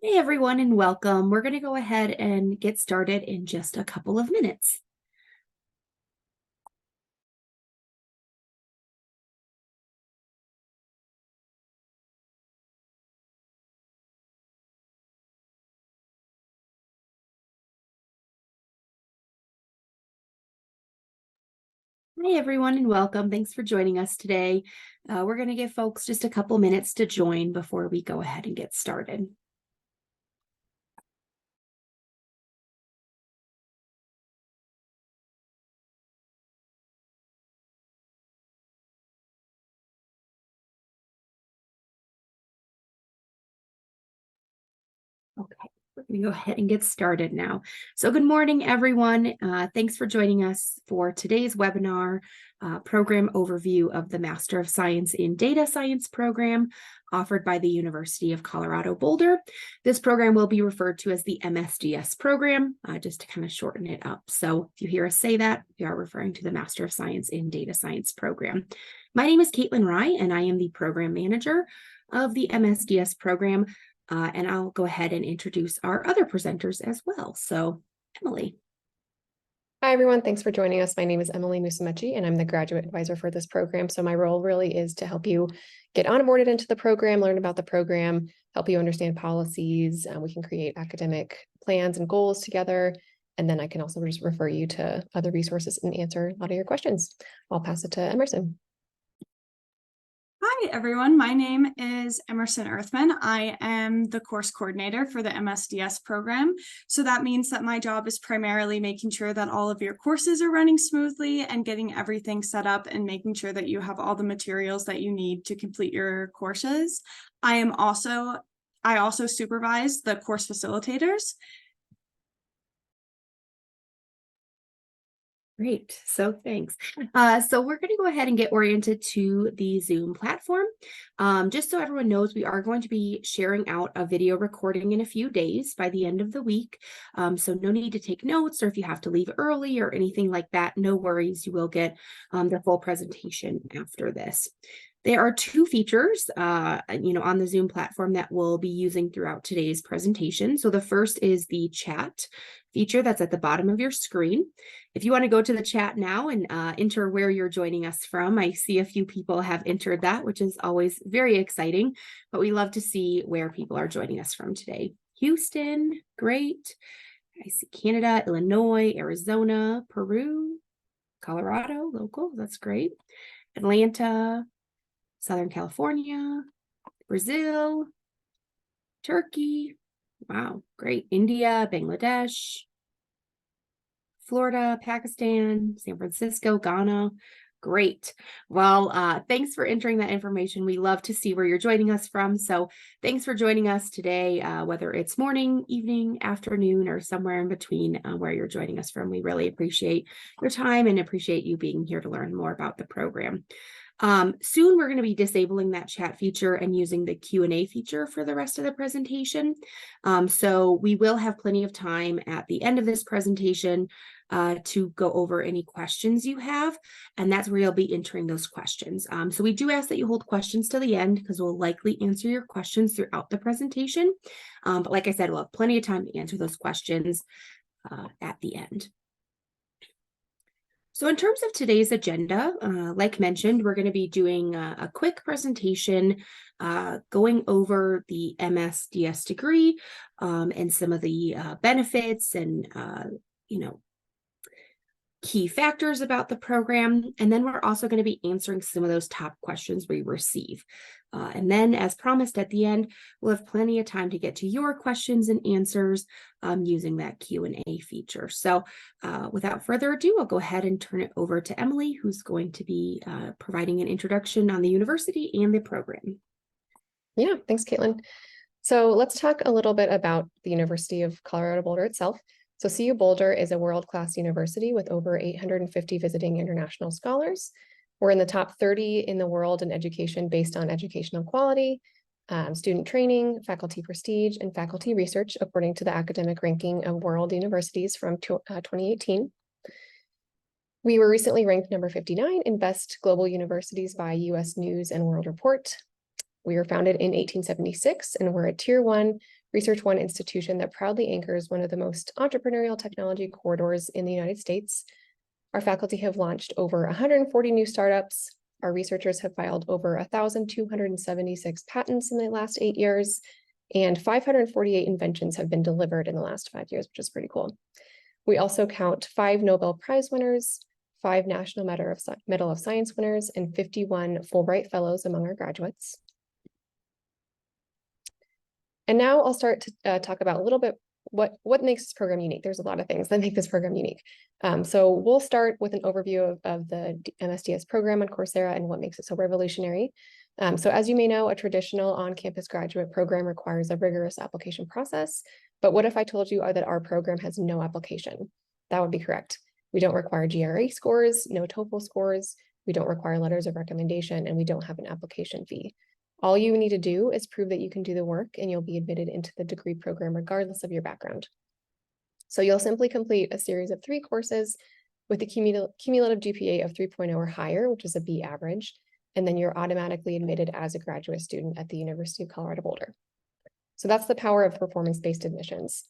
Hey everyone, and welcome. We're going to go ahead and get started in just a couple of minutes. Hey everyone, and welcome. Thanks for joining us today. We're going to give folks just a couple minutes to join before we go ahead and get started. Okay, we're going to go ahead and get started now. So good morning, everyone. Thanks for joining us for today's webinar, program overview of the Master of Science in Data Science program offered by the University of Colorado Boulder. This program will be referred to as the MSDS program, just to kind of shorten it up. So if you hear us say that, we are referring to the Master of Science in Data Science program. My name is Caitlin Rye, and I am the program manager of the MSDS program. And I'll go ahead and introduce our other presenters as well. So, Emily. Hi, everyone. Thanks for joining us. My name is Emily Musumeci, and I'm the graduate advisor for this program. So my role really is to help you get onboarded into the program, learn about the program, help you understand policies. We can create academic plans and goals together. And then I can also just refer you to other resources and answer a lot of your questions. I'll pass it to Emerson. Hi, everyone. My name is Emerson Earthman. I am the course coordinator for the MSDS program. So that means that my job is primarily making sure that all of your courses are running smoothly and getting everything set up and making sure that you have all the materials that you need to complete your courses. I also supervise the course facilitators. Great. So thanks. So we're going to go ahead and get oriented to the Zoom platform. Just so everyone knows, we are going to be sharing out a video recording in a few days by the end of the week. So no need to take notes, or if you have to leave early or anything like that, no worries. You will get the full presentation after this. There are two features, on the Zoom platform that we'll be using throughout today's presentation. So the first is the chat feature that's at the bottom of your screen. If you want to go to the chat now and enter where you're joining us from, I see a few people have entered that, which is always very exciting, but we love to see where people are joining us from today. Houston, great. I see Canada, Illinois, Arizona, Peru, Colorado, local, that's great. Atlanta, Southern California, Brazil, Turkey, wow, great. India, Bangladesh, Florida, Pakistan, San Francisco, Ghana. Great. Well, thanks for entering that information. We love to see where you're joining us from. So thanks for joining us today, whether it's morning, evening, afternoon, or somewhere in between where you're joining us from. We really appreciate your time and appreciate you being here to learn more about the program. Soon we're going to be disabling that chat feature and using the Q&A feature for the rest of the presentation. So we will have plenty of time at the end of this presentation to go over any questions you have, and that's where you'll be entering those questions. So we do ask that you hold questions to the end because we'll likely answer your questions throughout the presentation. But like I said, we'll have plenty of time to answer those questions at the end. So in terms of today's agenda, like mentioned, we're going to be doing a quick presentation going over the MSDS degree and some of the benefits and, key factors about the program. And then we're also going to be answering some of those top questions we receive. And then, as promised at the end, we'll have plenty of time to get to your questions and answers using that Q&A feature. So without further ado, I'll go ahead and turn it over to Emily, who's going to be providing an introduction on the university and the program. Yeah, thanks, Caitlin. So let's talk a little bit about the University of Colorado Boulder itself. So CU Boulder is a world-class university with over 850 visiting international scholars. We're in the top 30 in the world in education based on educational quality, student training, faculty prestige, and faculty research, according to the academic ranking of world universities from 2018. We were recently ranked number 59 in best global universities by US News and World Report. We were founded in 1876, and we're a Tier 1 Research One institution that proudly anchors one of the most entrepreneurial technology corridors in the United States. Our faculty have launched over 140 new startups. Our researchers have filed over 1,276 patents in the last 8 years, and 548 inventions have been delivered in the last 5 years, which is pretty cool. We also count 5 Nobel Prize winners, 5 National Medal of Science winners, and 51 Fulbright Fellows among our graduates. And now I'll start to talk about a little bit what makes this program unique. There's a lot of things that make this program unique. So we'll start with an overview of the MSDS program on Coursera and what makes it so revolutionary. So as you may know, a traditional on-campus graduate program requires a rigorous application process. But what if I told you that our program has no application? That would be correct. We don't require GRE scores, no TOEFL scores. We don't require letters of recommendation, and we don't have an application fee. All you need to do is prove that you can do the work, and you'll be admitted into the degree program regardless of your background. So you'll simply complete a series of 3 courses with a cumulative GPA of 3.0 or higher, which is a B average, and then you're automatically admitted as a graduate student at the University of Colorado Boulder. So that's the power of performance-based admissions.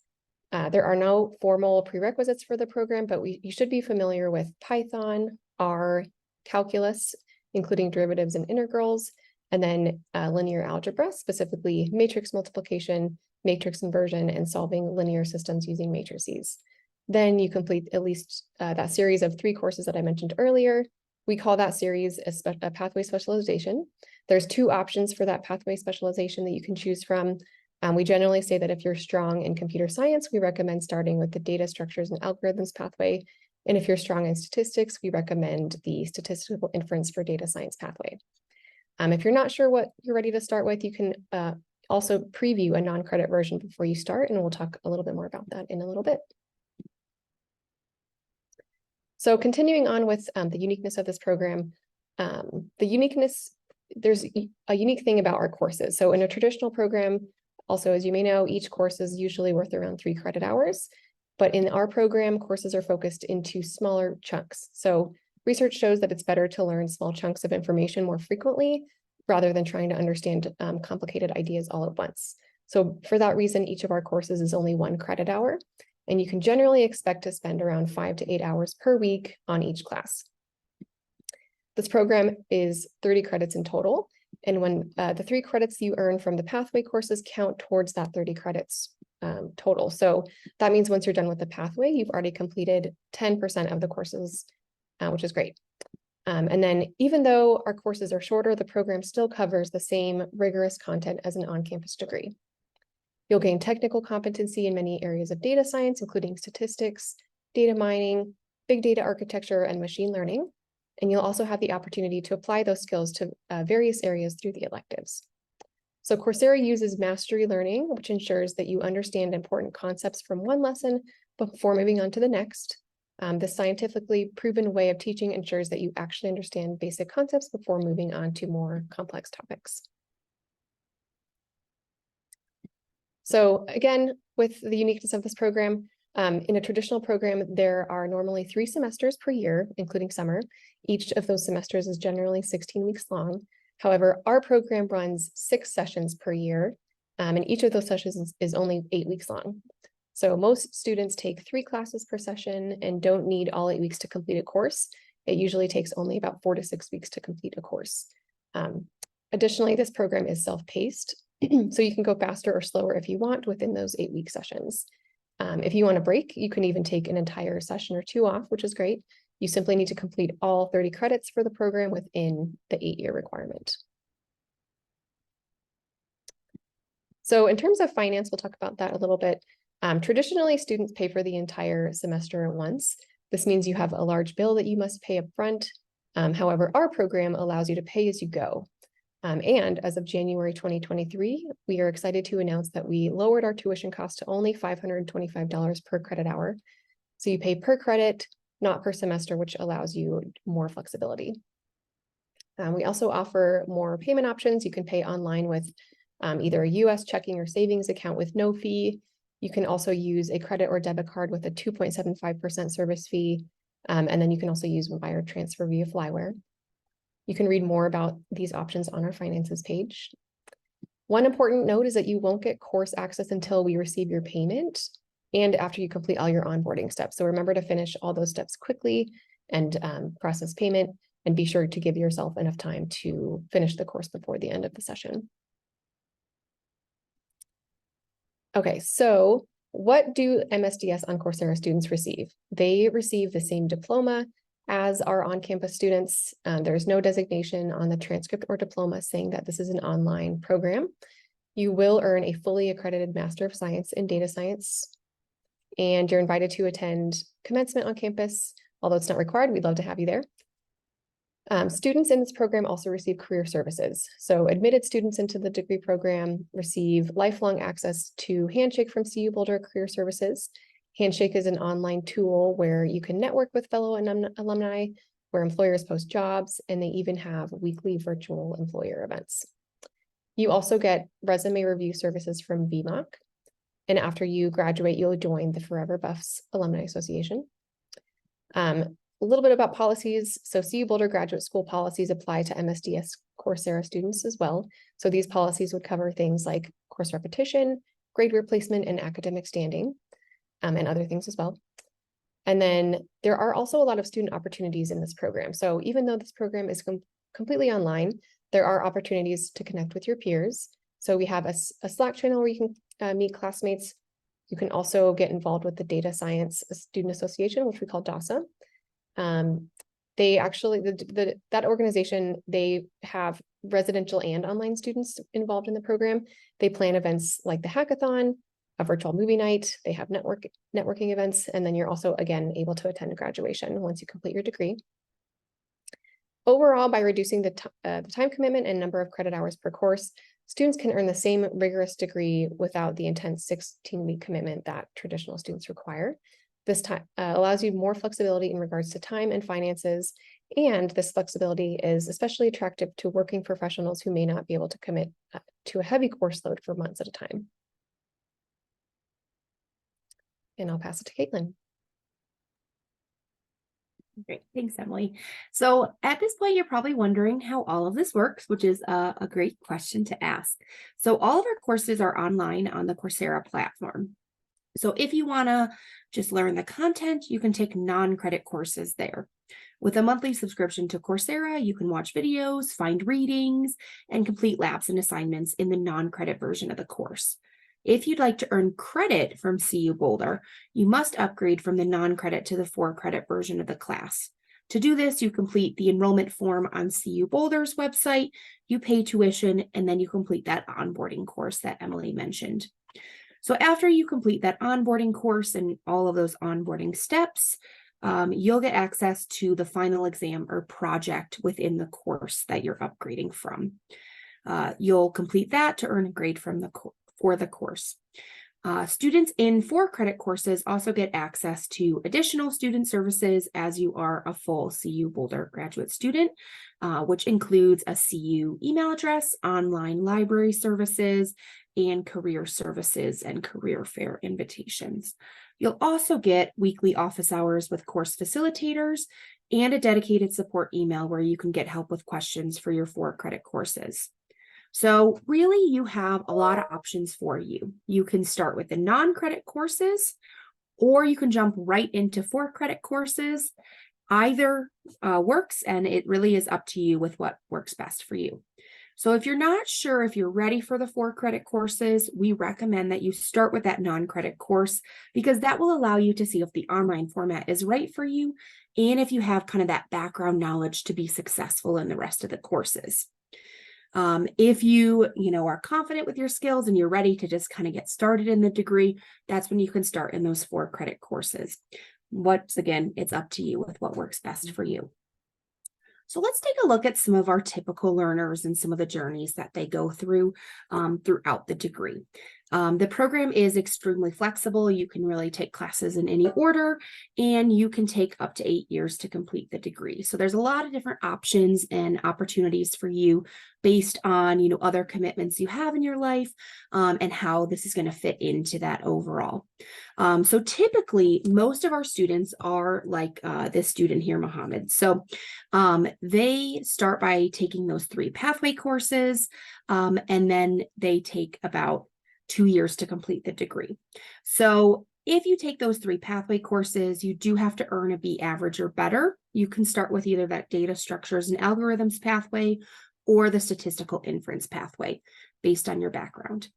There are no formal prerequisites for the program, but you should be familiar with Python, R, calculus, including derivatives and integrals, and then linear algebra, specifically matrix multiplication, matrix inversion, and solving linear systems using matrices. Then you complete at least that series of 3 courses that I mentioned earlier. We call that series a pathway specialization. There's 2 options for that pathway specialization that you can choose from. We generally say that if you're strong in computer science, we recommend starting with the data structures and algorithms pathway. And if you're strong in statistics, we recommend the statistical inference for data science pathway. If you're not sure what you're ready to start with, you can also preview a non-credit version before you start, and we'll talk a little bit more about that in a little bit. So continuing on with the uniqueness of this program, there's a unique thing about our courses. So in a traditional program, also, as you may know, each course is usually worth around 3 credit hours. But in our program, courses are focused into smaller chunks. So research shows that it's better to learn small chunks of information more frequently rather than trying to understand complicated ideas all at once. So for that reason, each of our courses is only 1 credit hour, and you can generally expect to spend around 5 to 8 hours per week on each class. This program is 30 credits in total, and when the 3 credits you earn from the pathway courses count towards that 30 credits total. So that means once you're done with the pathway, you've already completed 10% of the courses, which is great. And then even though our courses are shorter, the program still covers the same rigorous content as an on-campus degree. You'll gain technical competency in many areas of data science, including statistics, data mining, big data architecture, and machine learning. And you'll also have the opportunity to apply those skills to various areas through the electives. So Coursera uses mastery learning, which ensures that you understand important concepts from one lesson before moving on to the next. This scientifically proven way of teaching ensures that you actually understand basic concepts before moving on to more complex topics. So again, with the uniqueness of this program, in a traditional program, there are normally 3 semesters per year, including summer. Each of those semesters is generally 16 weeks long. However, our program runs 6 sessions per year, and each of those sessions is only 8 weeks long. So most students take 3 classes per session and don't need all 8 weeks to complete a course. It usually takes only about 4 to 6 weeks to complete a course. Additionally, this program is self-paced, so you can go faster or slower if you want within those 8-week sessions. If you want a break, you can even take an entire session or 2 off, which is great. You simply need to complete all 30 credits for the program within the 8-year requirement. So in terms of finance, we'll talk about that a little bit. Traditionally, students pay for the entire semester at once. This means you have a large bill that you must pay up front. However, our program allows you to pay as you go. And as of January 2023, we are excited to announce that we lowered our tuition cost to only $525 per credit hour. So you pay per credit, not per semester, which allows you more flexibility. We also offer more payment options. You can pay online with either a US checking or savings account with no fee. You can also use a credit or debit card with a 2.75% service fee. And then you can also use wire transfer via Flyware. You can read more about these options on our finances page. One important note is that you won't get course access until we receive your payment and after you complete all your onboarding steps. So remember to finish all those steps quickly and process payment, and be sure to give yourself enough time to finish the course before the end of the session. Okay, so what do MSDS on Coursera students receive? They receive the same diploma as our on-campus students. There's no designation on the transcript or diploma saying that this is an online program. You will earn a fully accredited Master of Science in Data Science, and you're invited to attend commencement on campus. Although it's not required, we'd love to have you there. Students in this program also receive career services. So admitted students into the degree program receive lifelong access to Handshake from CU Boulder Career Services. Handshake is an online tool where you can network with fellow alumni, where employers post jobs, and they even have weekly virtual employer events. You also get resume review services from VMOC. And after you graduate, you'll join the Forever Buffs Alumni Association. A little bit about policies. So CU Boulder graduate school policies apply to MSDS Coursera students as well. So these policies would cover things like course repetition, grade replacement, and academic standing, and other things as well. And then there are also a lot of student opportunities in this program. So even though this program is completely online, there are opportunities to connect with your peers. So we have a Slack channel where you can meet classmates. You can also get involved with the Data Science Student Association, which we call DASA. They actually, that organization, they have residential and online students involved in the program. They plan events like the hackathon, a virtual movie night. They have networking events, and then you're also, again, able to attend a graduation once you complete your degree. Overall, by reducing the time commitment and number of credit hours per course, students can earn the same rigorous degree without the intense 16-week commitment that traditional students require. This time allows you more flexibility in regards to time and finances, and this flexibility is especially attractive to working professionals who may not be able to commit to a heavy course load for months at a time. And I'll pass it to Caitlin. Great, thanks, Emily. So at this point, you're probably wondering how all of this works, which is a great question to ask. So all of our courses are online on the Coursera platform. So if you want to just learn the content, you can take non-credit courses there. With a monthly subscription to Coursera, you can watch videos, find readings, and complete labs and assignments in the non-credit version of the course. If you'd like to earn credit from CU Boulder, you must upgrade from the non-credit to the for-credit version of the class. To do this, you complete the enrollment form on CU Boulder's website, you pay tuition, and then you complete that onboarding course that Emily mentioned. So after you complete that onboarding course and all of those onboarding steps, you'll get access to the final exam or project within the course that you're upgrading from. You'll complete that to earn a grade for the course. Students in for-credit courses also get access to additional student services as you are a full CU Boulder graduate student, which includes a CU email address, online library services, and career services and career fair invitations. You'll also get weekly office hours with course facilitators and a dedicated support email where you can get help with questions for your for-credit courses. So really, you have a lot of options for you. You can start with the non-credit courses, or you can jump right into for-credit courses. Either works, and it really is up to you with what works best for you. So if you're not sure if you're ready for the for-credit courses, we recommend that you start with that non-credit course, because that will allow you to see if the online format is right for you and if you have kind of that background knowledge to be successful in the rest of the courses. If you are confident with your skills and you're ready to just kind of get started in the degree, that's when you can start in those for-credit courses. Once again, it's up to you with what works best for you. So let's take a look at some of our typical learners and some of the journeys that they go through throughout the degree. The program is extremely flexible. You can really take classes in any order, and you can take up to 8 years to complete the degree. So there's a lot of different options and opportunities for you based on, other commitments you have in your life, and how this is going to fit into that overall. So typically, most of our students are like this student here, Mohammed. So they start by taking those 3 pathway courses, and then they take about 2 years to complete the degree. So if you take those 3 pathway courses, you do have to earn a B average or better. You can start with either that data structures and algorithms pathway or the statistical inference pathway based on your background.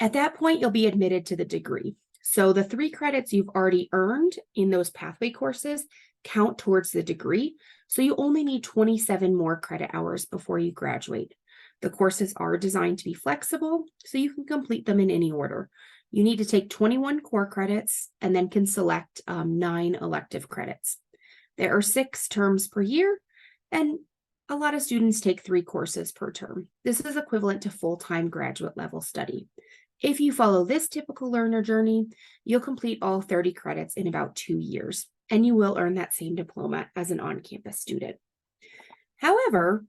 At that point, you'll be admitted to the degree. So the 3 credits you've already earned in those pathway courses count towards the degree. So you only need 27 more credit hours before you graduate. The courses are designed to be flexible, so you can complete them in any order. You need to take 21 core credits and then can select 9 elective credits. There are 6 terms per year, and a lot of students take 3 courses per term. This is equivalent to full-time graduate level study. If you follow this typical learner journey, you'll complete all 30 credits in about 2 years, and you will earn that same diploma as an on-campus student. However,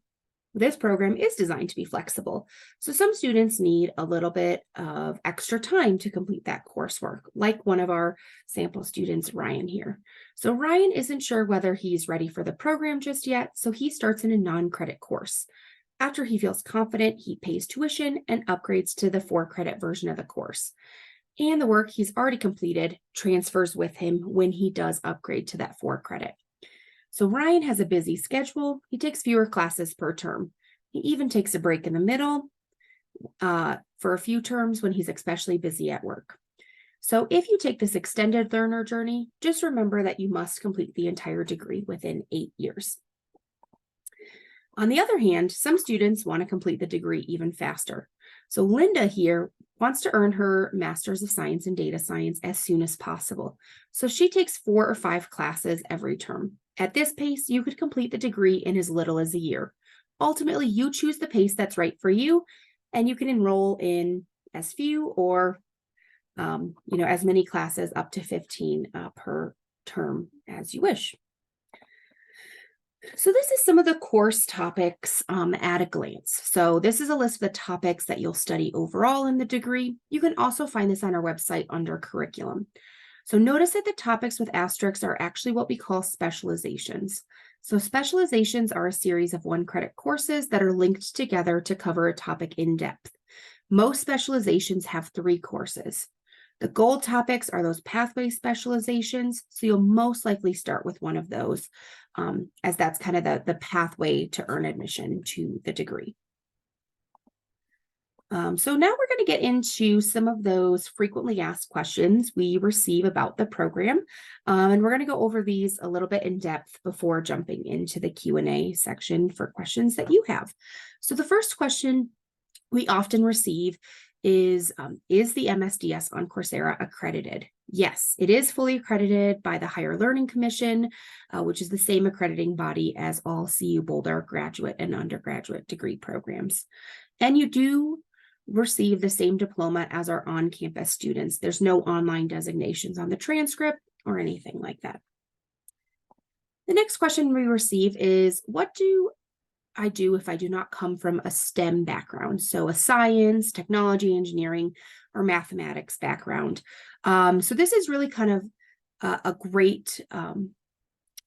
this program is designed to be flexible, so some students need a little bit of extra time to complete that coursework, like one of our sample students, Ryan here. So Ryan isn't sure whether he's ready for the program just yet, so he starts in a non-credit course. After he feels confident, he pays tuition and upgrades to the 4-credit version of the course. And the work he's already completed transfers with him when he does upgrade to that 4-credit. So Ryan has a busy schedule. He takes fewer classes per term. He even takes a break in the middle for a few terms when he's especially busy at work. So if you take this extended learner journey, just remember that you must complete the entire degree within 8 years. On the other hand, some students want to complete the degree even faster. So Linda here wants to earn her Master's of Science in Data Science as soon as possible. So she takes 4 or 5 classes every term. At this pace, you could complete the degree in as little as a year. Ultimately, you choose the pace that's right for you, and you can enroll in as few or as many classes, up to 15 per term as you wish. So this is some of the course topics at a glance. So this is a list of the topics that you'll study overall in the degree. You can also find this on our website under curriculum. So notice that the topics with asterisks are actually what we call specializations. So specializations are a series of 1-credit courses that are linked together to cover a topic in depth. Most specializations have 3 courses. The gold topics are those pathway specializations, so you'll most likely start with one of those, as that's kind of the pathway to earn admission to the degree. So now we're going to get into some of those frequently asked questions we receive about the program, and we're going to go over these a little bit in depth before jumping into the Q&A section for questions that you have. So the first question we often receive is the MSDS on Coursera accredited? Yes, it is fully accredited by the Higher Learning Commission, which is the same accrediting body as all CU Boulder graduate and undergraduate degree programs. And you do receive the same diploma as our on-campus students. There's no online designations on the transcript or anything like that. The next question we receive is, what do I do if I do not come from a STEM background? So a science, technology, engineering, or mathematics background. So this is really kind of a great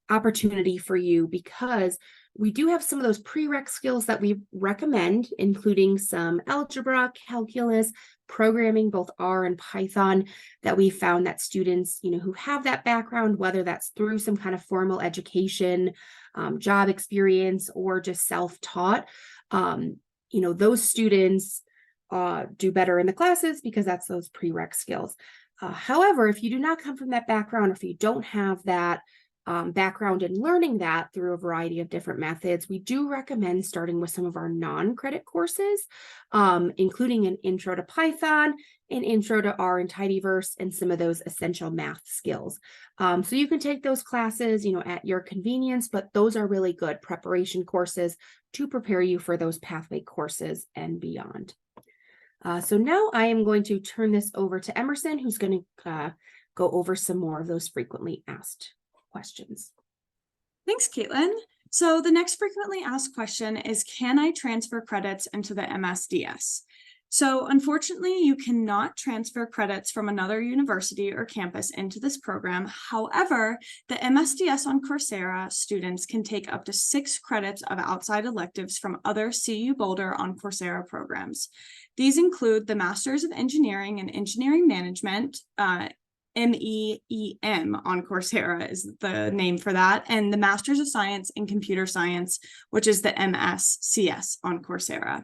opportunity for you, because we do have some of those prereq skills that we recommend, including some algebra, calculus, programming, both R and Python, that we found that students, who have that background, whether that's through some kind of formal education, job experience, or just self-taught, those students do better in the classes because that's those prereq skills. However, if you do not come from that background, or if you don't have that background in learning that through a variety of different methods, we do recommend starting with some of our non-credit courses, including an intro to Python, an intro to R and Tidyverse, and some of those essential math skills. So you can take those classes, at your convenience, but those are really good preparation courses to prepare you for those pathway courses and beyond. So now I am going to turn this over to Emerson, who's going to go over some more of those frequently asked questions. Thanks, Caitlin. So the next frequently asked question is, can I transfer credits into the MSDS? So unfortunately, you cannot transfer credits from another university or campus into this program. However, the MSDS on Coursera students can take up to 6 credits of outside electives from other CU Boulder on Coursera programs. These include the Masters of Engineering and Engineering Management, MEEM on Coursera is the name for that, and the Masters of Science in Computer Science, which is the MSCS on Coursera.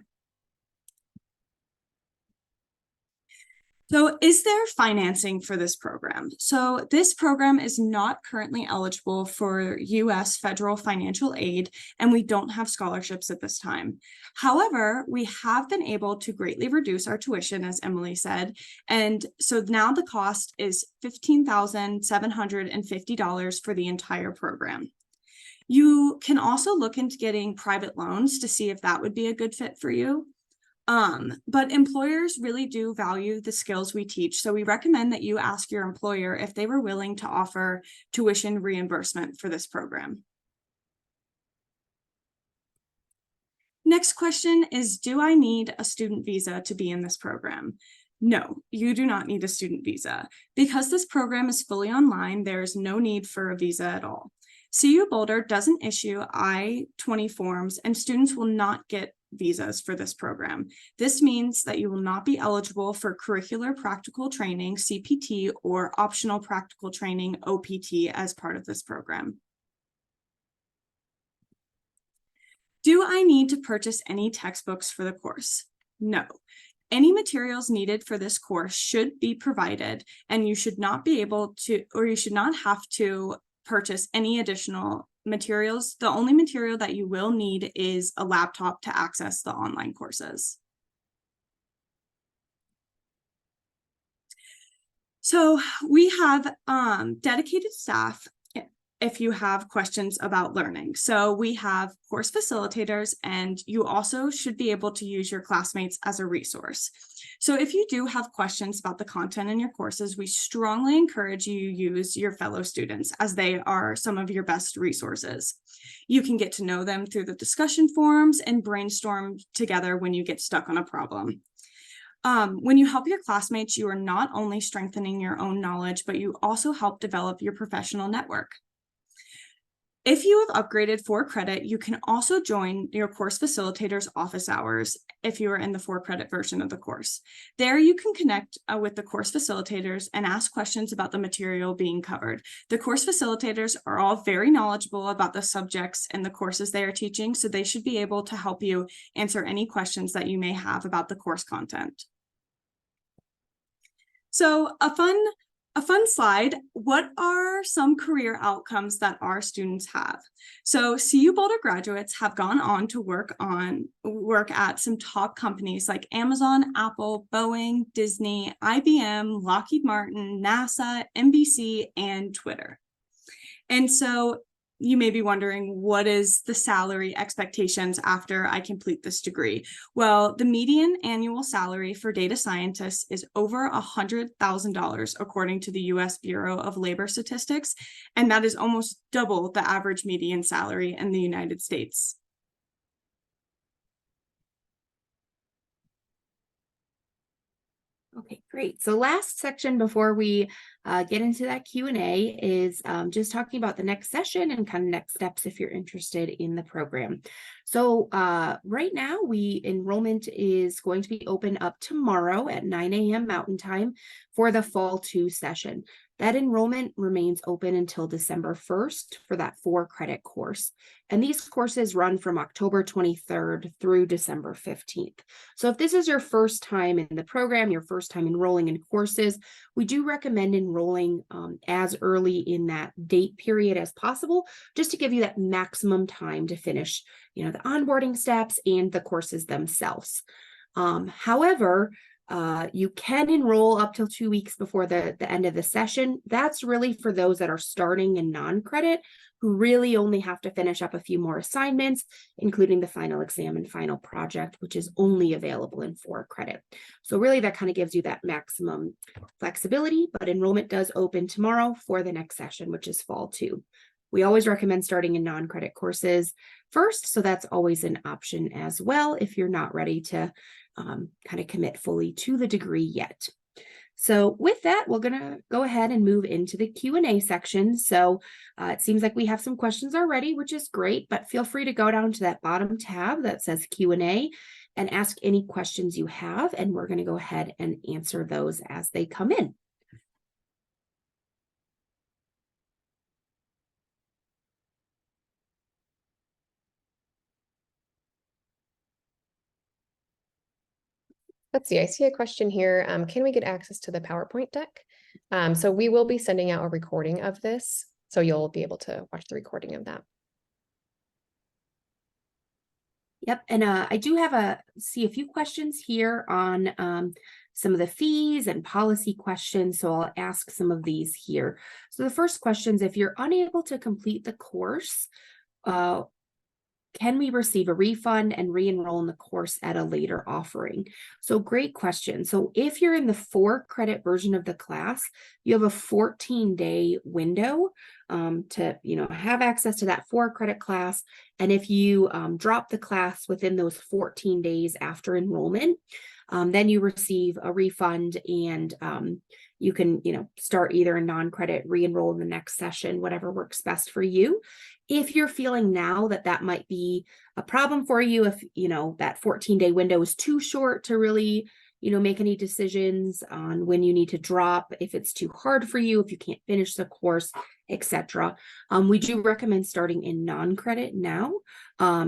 So is there financing for this program? So this program is not currently eligible for US federal financial aid, and we don't have scholarships at this time. However, we have been able to greatly reduce our tuition, as Emily said, and so now the cost is $15,750 for the entire program. You can also look into getting private loans to see if that would be a good fit for you. But employers really do value the skills we teach. So we recommend that you ask your employer if they were willing to offer tuition reimbursement for this program. Next question is, do I need a student visa to be in this program? No, you do not need a student visa. Because this program is fully online, there is no need for a visa at all. CU Boulder doesn't issue I-20 forms, and students will not get visas for this program. This means that you will not be eligible for curricular practical training, CPT, or optional practical training, OPT, as part of this program. Do I need to purchase any textbooks for the course? No. Any materials needed for this course should be provided, and you should not be able to, or you should not have to purchase any additional materials. The only material that you will need is a laptop to access the online courses. So we have dedicated staff if you have questions about learning. So we have course facilitators, and you also should be able to use your classmates as a resource. So if you do have questions about the content in your courses, we strongly encourage you use your fellow students, as they are some of your best resources. You can get to know them through the discussion forums and brainstorm together when you get stuck on a problem. When you help your classmates, you are not only strengthening your own knowledge, but you also help develop your professional network. If you have upgraded for credit, you can also join your course facilitator's office hours if you are in the 4-credit version of the course. There you can connect with the course facilitators and ask questions about the material being covered. The course facilitators are all very knowledgeable about the subjects and the courses they are teaching, so they should be able to help you answer any questions that you may have about the course content. So a fun slide. What are some career outcomes that our students have? So CU Boulder graduates have gone on to work at some top companies like Amazon, Apple, Boeing, Disney, IBM, Lockheed Martin, NASA, NBC, and Twitter. And so you may be wondering, what is the salary expectations after I complete this degree? Well, the median annual salary for data scientists is over $100,000, according to the US Bureau of Labor Statistics, and that is almost double the average median salary in the United States. Okay, great. So last section before we get into that Q&A is just talking about the next session and kind of next steps if you're interested in the program. So right now, enrollment is going to be open up tomorrow at 9 a.m. Mountain Time for the Fall 2 session. That enrollment remains open until December 1st for that 4-credit course. And these courses run from October 23rd through December 15th. So if this is your first time in the program, your first time enrolling in courses, we do recommend enrolling as early in that date period as possible, just to give you that maximum time to finish, the onboarding steps and the courses themselves. However, You can enroll up till 2 weeks before the end of the session. That's really for those that are starting in non-credit, who really only have to finish up a few more assignments, including the final exam and final project, which is only available in 4 credit. So really that kind of gives you that maximum flexibility, but enrollment does open tomorrow for the next session, which is fall 2. We always recommend starting in non-credit courses first, so that's always an option as well if you're not ready to kind of commit fully to the degree yet. So with that, we're going to go ahead and move into the Q&A section. So it seems like we have some questions already, which is great, but feel free to go down to that bottom tab that says Q&A and ask any questions you have, and we're going to go ahead and answer those as they come in. Let's see, I see a question here. Can we get access to the PowerPoint deck? So we will be sending out a recording of this, so you'll be able to watch the recording of that. Yep, and I do have see a few questions here on some of the fees and policy questions, so I'll ask some of these here. So the first question is, if you're unable to complete the course, can we receive a refund and re-enroll in the course at a later offering? So great question. So if you're in the 4 credit version of the class, you have a 14-day window to have access to that 4 credit class. And if you drop the class within those 14 days after enrollment, then you receive a refund, and you can start either a non-credit, re-enroll in the next session, whatever works best for you. If you're feeling now that that might be a problem for you, if that 14-day window is too short to really make any decisions on when you need to drop, if it's too hard for you, if you can't finish the course, etc. We do recommend starting in non-credit now,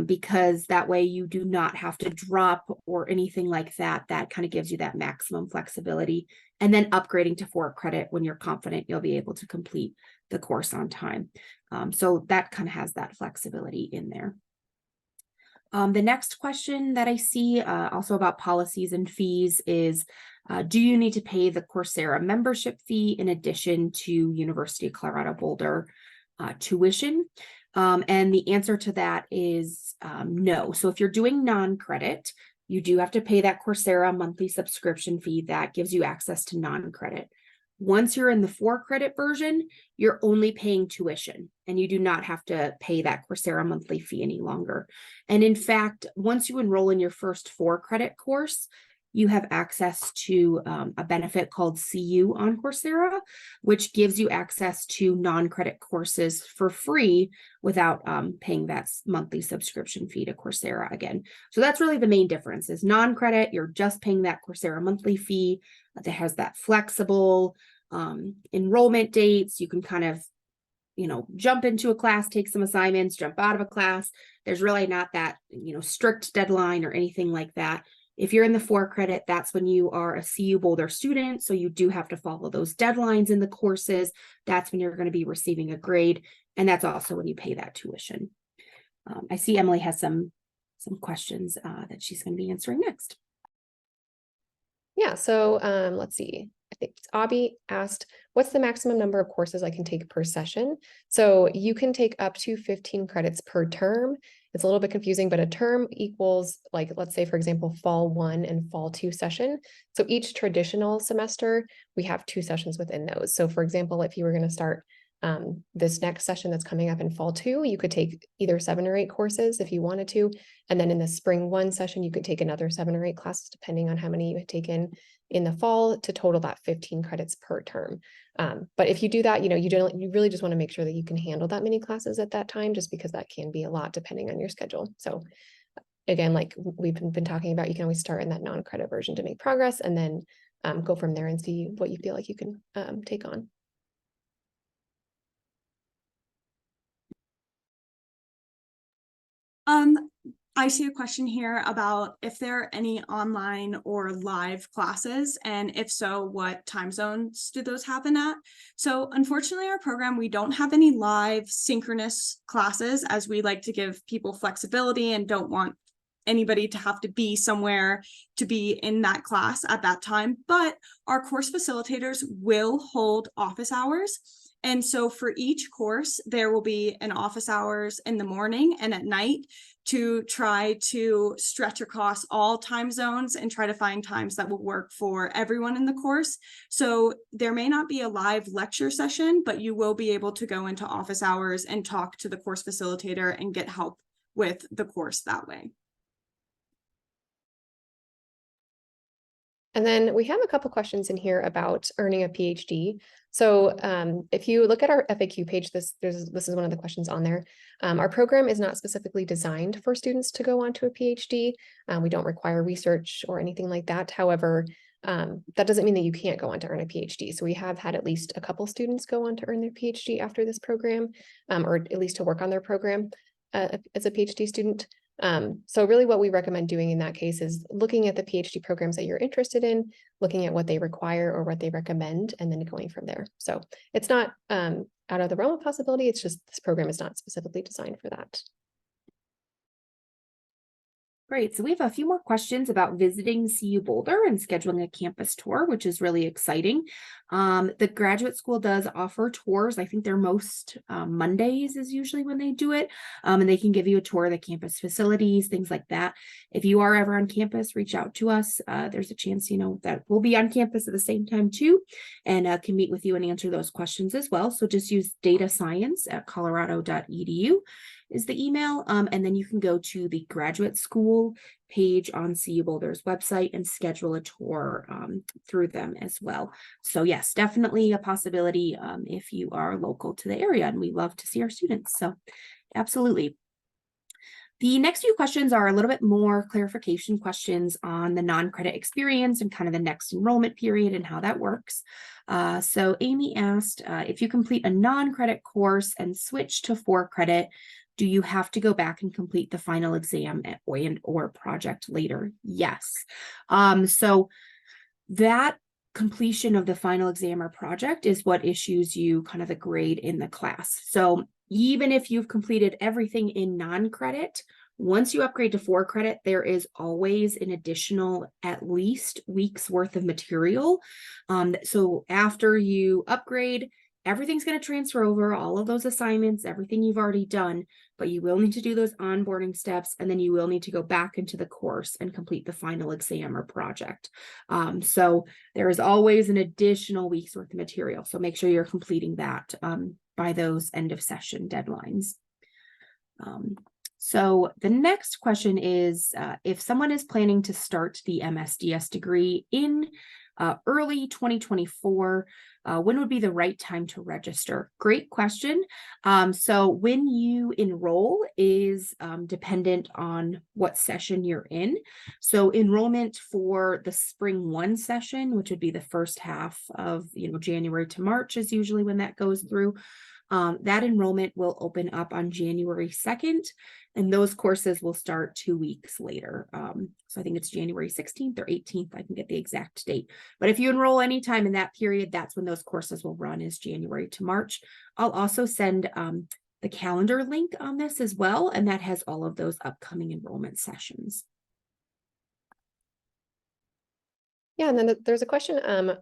because that way you do not have to drop or anything like that. That kind of gives you that maximum flexibility, and then upgrading to 4 credit when you're confident you'll be able to complete the course on time. So that kind of has that flexibility in there. The next question that I see also about policies and fees is, do you need to pay the Coursera membership fee in addition to University of Colorado Boulder tuition? And the answer to that is no. So if you're doing non-credit, you do have to pay that Coursera monthly subscription fee that gives you access to non-credit. Once you're in the 4 credit version, you're only paying tuition, and you do not have to pay that Coursera monthly fee any longer. And in fact, once you enroll in your first 4 credit course, you have access to a benefit called CU on Coursera, which gives you access to non-credit courses for free without paying that monthly subscription fee to Coursera again. So that's really the main difference. Is non-credit, you're just paying that Coursera monthly fee that has that flexible enrollment dates. You can kind of jump into a class, take some assignments, jump out of a class. There's really not that strict deadline or anything like that. If you're in the 4 credit, that's when you are a CU Boulder student, so you do have to follow those deadlines in the courses. That's when you're going to be receiving a grade, and that's also when you pay that tuition. I see Emily has some questions that she's going to be answering next. Yeah, so let's see. I think Abby asked, what's the maximum number of courses I can take per session? So you can take up to 15 credits per term. It's a little bit confusing, but a term equals, like, let's say, for example, fall 1 and fall 2 session. So each traditional semester, we have 2 sessions within those. So for example, if you were going to start this next session that's coming up in fall 2, you could take either 7 or 8 courses if you wanted to. And then in the spring 1 session, you could take another 7 or 8 classes, depending on how many you had taken in the fall, to total that 15 credits per term. But if you do that, you really just want to make sure that you can handle that many classes at that time, just because that can be a lot depending on your schedule. So again, like we've been talking about, you can always start in that non-credit version to make progress, and then go from there and see what you feel like you can take on. I see a question here about if there are any online or live classes, and if so, what time zones do those happen at? So unfortunately, our program, we don't have any live synchronous classes, as we like to give people flexibility and don't want anybody to have to be somewhere to be in that class at that time, but our course facilitators will hold office hours. And so for each course, there will be an office hours in the morning and at night to try to stretch across all time zones and try to find times that will work for everyone in the course. So there may not be a live lecture session, but you will be able to go into office hours and talk to the course facilitator and get help with the course that way. And then we have a couple questions in here about earning a PhD. So if you look at our FAQ page, this is one of the questions on there. Our program is not specifically designed for students to go on to a PhD. We don't require research or anything like that. However, that doesn't mean that you can't go on to earn a PhD. So we have had at least a couple students go on to earn their PhD after this program, or at least to work on their program as a PhD student. So really what we recommend doing in that case is looking at the PhD programs that you're interested in, looking at what they require or what they recommend, and then going from there. So it's not out of the realm of possibility. It's just this program is not specifically designed for that. Great. So we have a few more questions about visiting CU Boulder and scheduling a campus tour, which is really exciting. The graduate school does offer tours. I think they're most Mondays is usually when they do it. And they can give you a tour of the campus facilities, things like that. If you are ever on campus, reach out to us. There's a chance, that we'll be on campus at the same time too, and can meet with you and answer those questions as well. So just use datascience@colorado.edu. is the email. And then you can go to the graduate school page on CU Boulder's website and schedule a tour through them as well. So yes, definitely a possibility if you are local to the area, and we love to see our students. So absolutely. The next few questions are a little bit more clarification questions on the non-credit experience and kind of the next enrollment period and how that works. So Amy asked, if you complete a non-credit course and switch to 4-credit, do you have to go back and complete the final exam or project later? Yes. So that completion of the final exam or project is what issues you kind of the grade in the class. So even if you've completed everything in non-credit, once you upgrade to 4-credit, there is always an additional at least week's worth of material. So after you upgrade, everything's going to transfer over, all of those assignments, everything you've already done, but you will need to do those onboarding steps, and then you will need to go back into the course and complete the final exam or project. So there is always an additional week's worth of material. So make sure you're completing that by those end of session deadlines. So the next question is, if someone is planning to start the MSDS degree in early 2024, when would be the right time to register? Great question. So when you enroll is dependent on what session you're in. So enrollment for the spring 1 session, which would be the first half of January to March is usually when that goes through. That enrollment will open up on January 2nd, and those courses will start 2 weeks later. So I think it's January 16th or 18th. I can get the exact date. But if you enroll anytime in that period, that's when those courses will run, is January to March. I'll also send the calendar link on this as well, and that has all of those upcoming enrollment sessions. Yeah, and then there's a question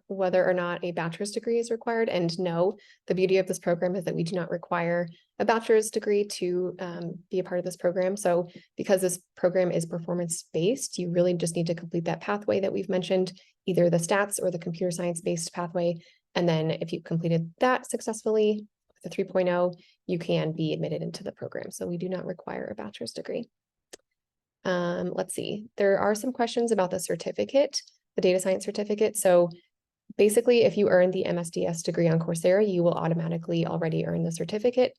whether or not a bachelor's degree is required. And no, the beauty of this program is that we do not require a bachelor's degree to be a part of this program. So because this program is performance-based, you really just need to complete that pathway that we've mentioned, either the stats or the computer science-based pathway. And then if you completed that successfully, the 3.0, you can be admitted into the program. So we do not require a bachelor's degree. Let's see, there are some questions about the certificate, the data science certificate. So basically, if you earn the MSDS degree on Coursera, you will automatically already earn the certificate.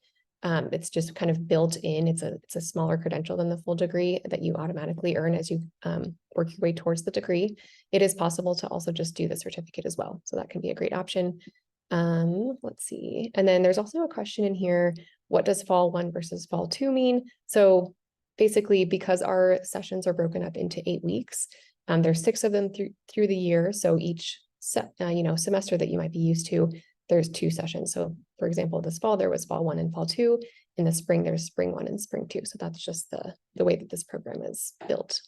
It's just kind of built in. It's a smaller credential than the full degree that you automatically earn as you work your way towards the degree. It is possible to also just do the certificate as well. So that can be a great option. Let's see. And then there's also a question in here, what does fall 1 versus fall 2 mean? So basically, because our sessions are broken up into 8 weeks, there's 6 of them through the year. So each semester that you might be used to, there's 2 sessions. So for example, this fall, there was fall 1 and fall 2. in the spring, there's spring 1 and spring 2. So that's just the way that this program is built.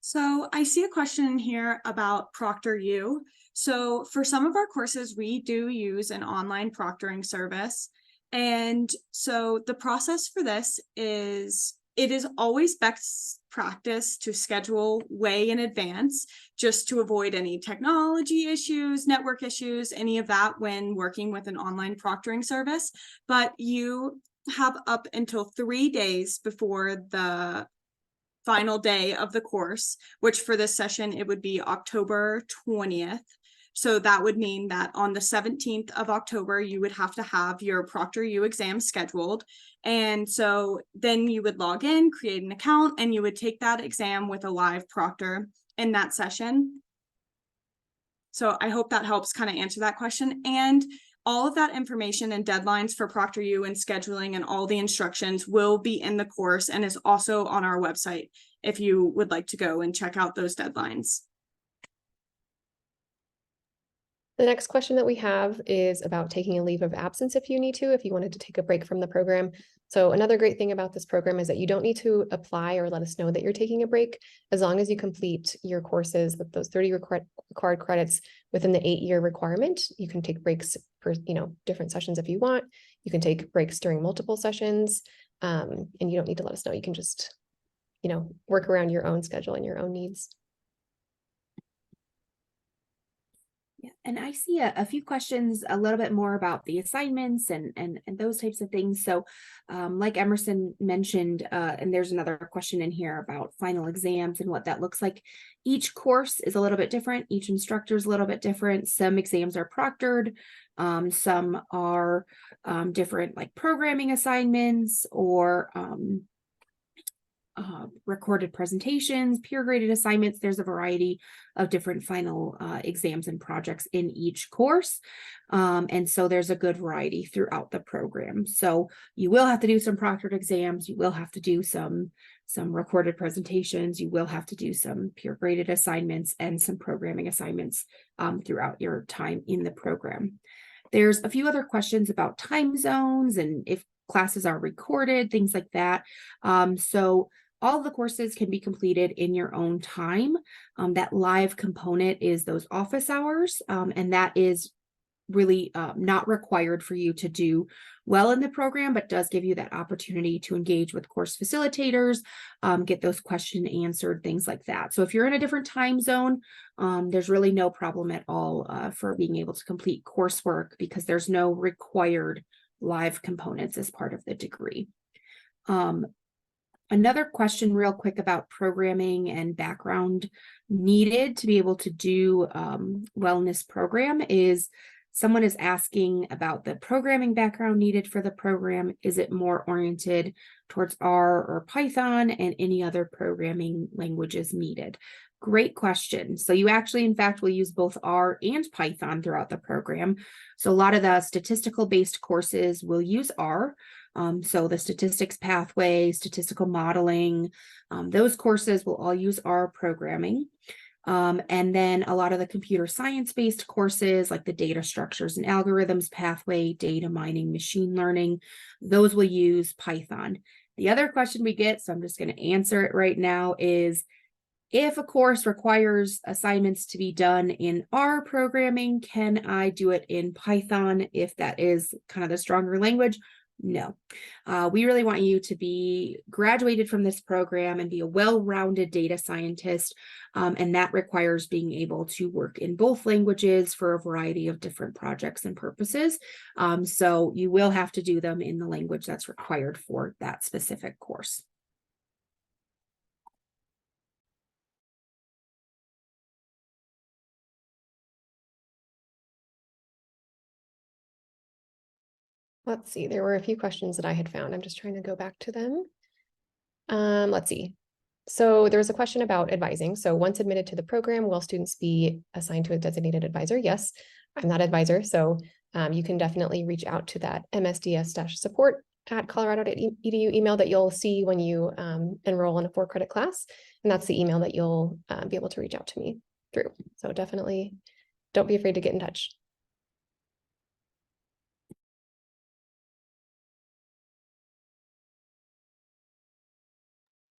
So I see a question in here about ProctorU. So for some of our courses, we do use an online proctoring service. And so the process for this is, it is always best practice to schedule way in advance, just to avoid any technology issues, network issues, any of that when working with an online proctoring service. But you have up until 3 days before the final day of the course, which for this session, it would be October 20th. So that would mean that on the 17th of October, you would have to have your ProctorU exam scheduled. And so then you would log in, create an account, and you would take that exam with a live proctor in that session. So I hope that helps kind of answer that question. And all of that information and deadlines for ProctorU and scheduling and all the instructions will be in the course and is also on our website if you would like to go and check out those deadlines. The next question that we have is about taking a leave of absence if you need to, if you wanted to take a break from the program. So another great thing about this program is that you don't need to apply or let us know that you're taking a break. As long as you complete your courses with those 30 required credits within the 8-year requirement, you can take breaks for, different sessions if you want. You can take breaks during multiple sessions, and you don't need to let us know. You can just, work around your own schedule and your own needs. Yeah, and I see a few questions a little bit more about the assignments and those types of things. So like Emerson mentioned, and there's another question in here about final exams and what that looks like. Each course is a little bit different. Each instructor is a little bit different. Some exams are proctored. Some are different, like programming assignments or recorded presentations, peer graded assignments. There's a variety of different final exams and projects in each course. And so there's a good variety throughout the program. So you will have to do some proctored exams. You will have to do some recorded presentations. You will have to do some peer graded assignments and some programming assignments throughout your time in the program. There's a few other questions about time zones and if classes are recorded, things like that. So all of the courses can be completed in your own time. That live component is those office hours, and that is really not required for you to do well in the program, but does give you that opportunity to engage with course facilitators, get those questions answered, things like that. So if you're in a different time zone, there's really no problem at all for being able to complete coursework because there's no required live components as part of the degree. Another question real quick about programming and background needed to be able to do wellness program is someone is asking about the programming background needed for the program. Is it more oriented towards R or Python and any other programming languages needed? Great question. So you actually, in fact, will use both R and Python throughout the program. So a lot of the statistical based courses will use R. So the statistics pathway, statistical modeling, those courses will all use R programming. And then a lot of the computer science based courses like the data structures and algorithms pathway, data mining, machine learning, those will use Python. The other question we get, so I'm just going to answer it right now, is if a course requires assignments to be done in R programming, can I do it in Python if that is kind of the stronger language? No, we really want you to be graduated from this program and be a well-rounded data scientist. And that requires being able to work in both languages for a variety of different projects and purposes. So you will have to do them in the language that's required for that specific course. Let's see, there were a few questions that I had found. I'm just trying to go back to them. Let's see. So there was a question about advising. So once admitted to the program, will students be assigned to a designated advisor? Yes, I'm not advisor. So you can definitely reach out to that msds-support@colorado.edu email that you'll see when you enroll in a 4-credit class. And that's the email that you'll be able to reach out to me through. So definitely don't be afraid to get in touch.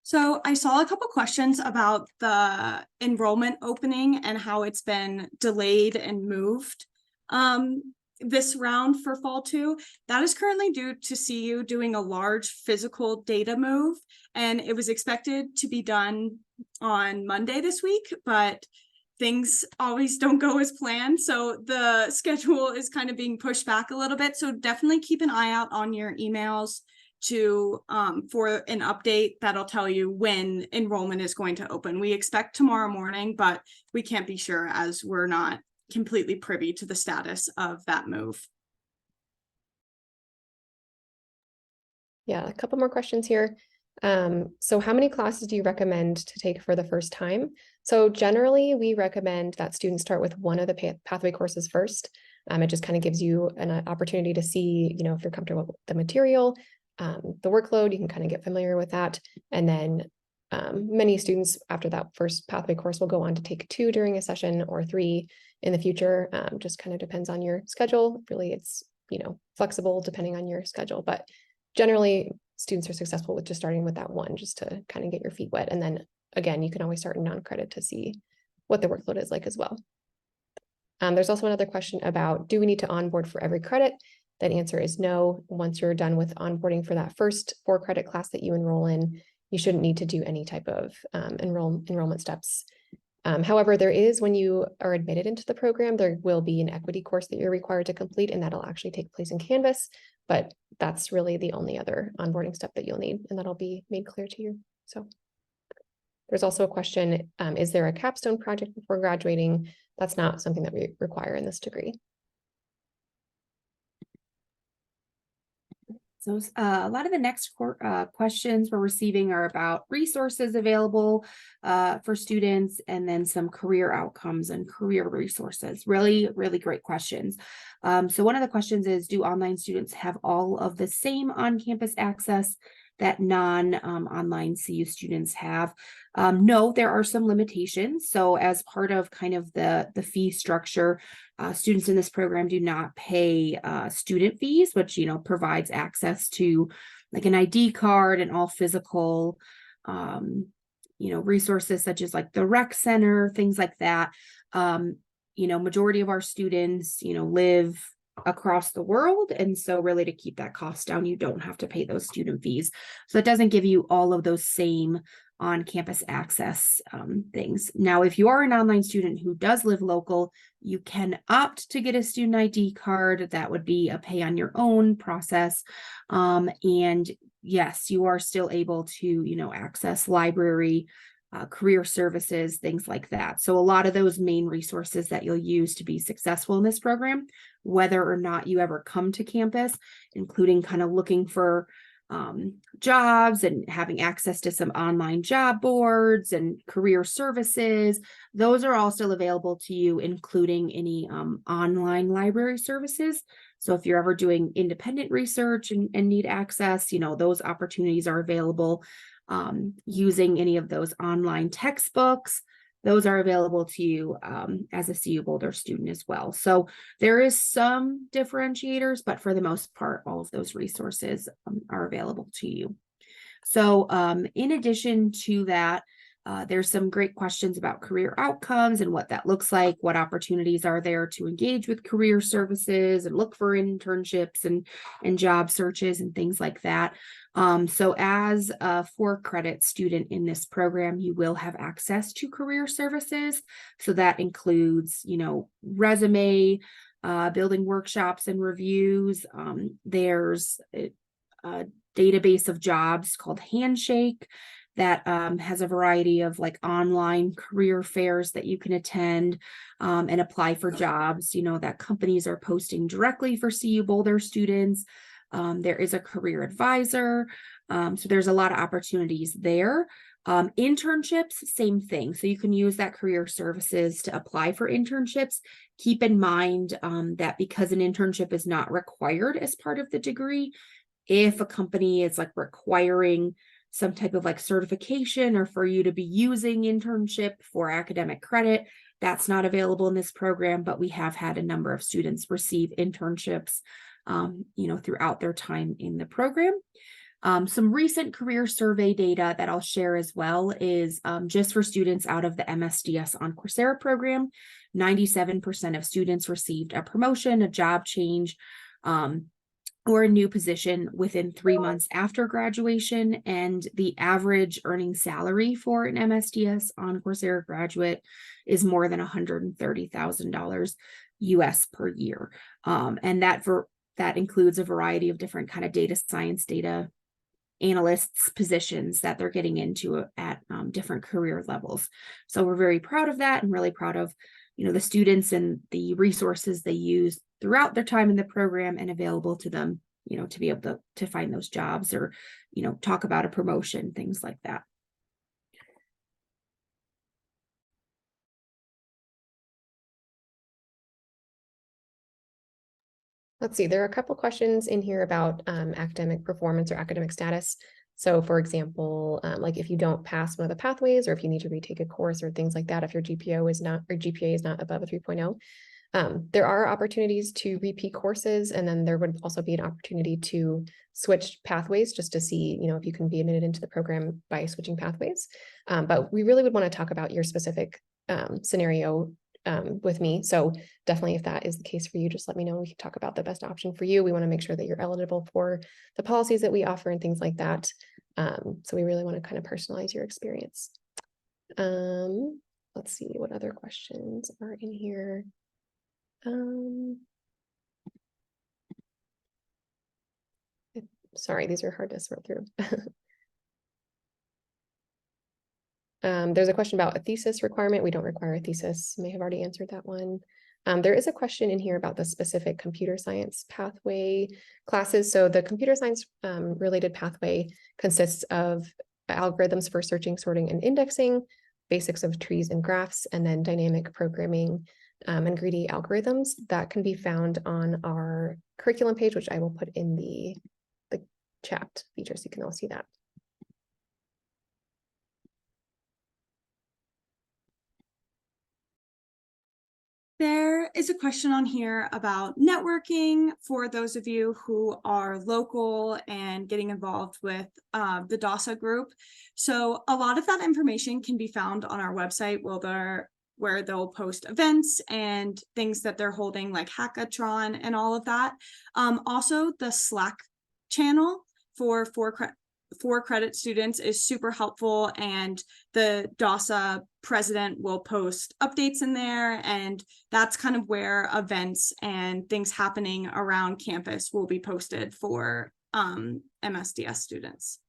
So I saw a couple questions about the enrollment opening and how it's been delayed and moved this round for fall 2. That is currently due to CU doing a large physical data move, and it was expected to be done on Monday this week, but things always don't go as planned. So the schedule is kind of being pushed back a little bit. So definitely keep an eye out on your emails to for an update that'll tell you when enrollment is going to open. We expect tomorrow morning, but we can't be sure as we're not completely privy to the status of that move. Yeah, a couple more questions here. So how many classes do you recommend to take for the first time? So generally, we recommend that students start with one of the pathway courses first. It just kind of gives you an opportunity to see, if you're comfortable with the material, the workload, you can kind of get familiar with that. And then many students after that first pathway course will go on to take 2 during a session or 3 in the future. Just kind of depends on your schedule. Really, it's, flexible depending on your schedule, but generally students are successful with just starting with that one, just to kind of get your feet wet. And then again, you can always start in non-credit to see what the workload is like as well. There's also another question about, do we need to onboard for every credit? That answer is no. Once you're done with onboarding for that first 4 credit class that you enroll in, you shouldn't need to do any type of enrollment steps. However, there is, when you are admitted into the program, there will be an equity course that you're required to complete, and that'll actually take place in Canvas, but that's really the only other onboarding step that you'll need, and that'll be made clear to you. So there's also a question, is there a capstone project before graduating? That's not something that we require in this degree. So a lot of the next questions we're receiving are about resources available for students, and then some career outcomes and career resources. Really, really great questions. So one of the questions is, do online students have all of the same on-campus access that non-online CU students have? No, there are some limitations. So as part of kind of the fee structure, students in this program do not pay student fees, which, provides access to like an ID card and all physical, resources such as like the rec center, things like that. Majority of our students, live across the world. And so really, to keep that cost down, you don't have to pay those student fees. So it doesn't give you all of those same on-campus access things. Now, if you are an online student who does live local, you can opt to get a student ID card. That would be a pay on your own process. And yes, you are still able to, access library, career services, things like that. So a lot of those main resources that you'll use to be successful in this program, whether or not you ever come to campus, including kind of looking for jobs and having access to some online job boards and career services, those are all still available to you, including any online library services. So if you're ever doing independent research and need access, those opportunities are available. Using any of those online textbooks, those are available to you as a CU Boulder student as well. So there is some differentiators, but for the most part, all of those resources are available to you. So in addition to that, there's some great questions about career outcomes and what that looks like, what opportunities are there to engage with career services and look for internships and job searches and things like that. So as a 4-credit student in this program, you will have access to career services. So that includes, resume, building workshops and reviews. There's a database of jobs called Handshake that has a variety of like online career fairs that you can attend and apply for jobs, that companies are posting directly for CU Boulder students. There is a career advisor. So there's a lot of opportunities there. Internships, same thing. So you can use that career services to apply for internships. Keep in mind that because an internship is not required as part of the degree, if a company is like requiring some type of like certification or for you to be using internship for academic credit, that's not available in this program, but we have had a number of students receive internships, throughout their time in the program. Some recent career survey data that I'll share as well is just for students out of the MSDS on Coursera program, 97% of students received a promotion, a job change, or a new position within 3 months after graduation. And the average earning salary for an MSDS on Coursera graduate is more than $130,000 US per year. And that includes a variety of different kind of data science, data analysts positions that they're getting into at different career levels. So we're very proud of that and really proud of, the students and the resources they use throughout their time in the program and available to them, to be able to find those jobs or, talk about a promotion, things like that. Let's see, there are a couple questions in here about academic performance or academic status. So for example, like if you don't pass one of the pathways or if you need to retake a course or things like that, if your GPA is not above a 3.0, there are opportunities to repeat courses. And then there would also be an opportunity to switch pathways just to see, if you can be admitted into the program by switching pathways. But we really would want to talk about your specific scenario with me. So definitely if that is the case for you, just let me know. We can talk about the best option for you. We want to make sure that you're eligible for the policies that we offer and things like that. So we really want to kind of personalize your experience. Let's see what other questions are in here. Sorry, these are hard to sort through. There's a question about a thesis requirement. We don't require a thesis. May have already answered that one. There is a question in here about the specific computer science pathway classes. So the computer science related pathway consists of algorithms for searching, sorting, and indexing, basics of trees and graphs, and then dynamic programming and greedy algorithms that can be found on our curriculum page, which I will put in the chat feature so you can all see that. There is a question on here about networking for those of you who are local and getting involved with the DASA group. So a lot of that information can be found on our website where they'll post events and things that they're holding like hackathon and all of that. Also, the Slack channel for credit students is super helpful, and the DASA president will post updates in there, and that's kind of where events and things happening around campus will be posted for MSDS students.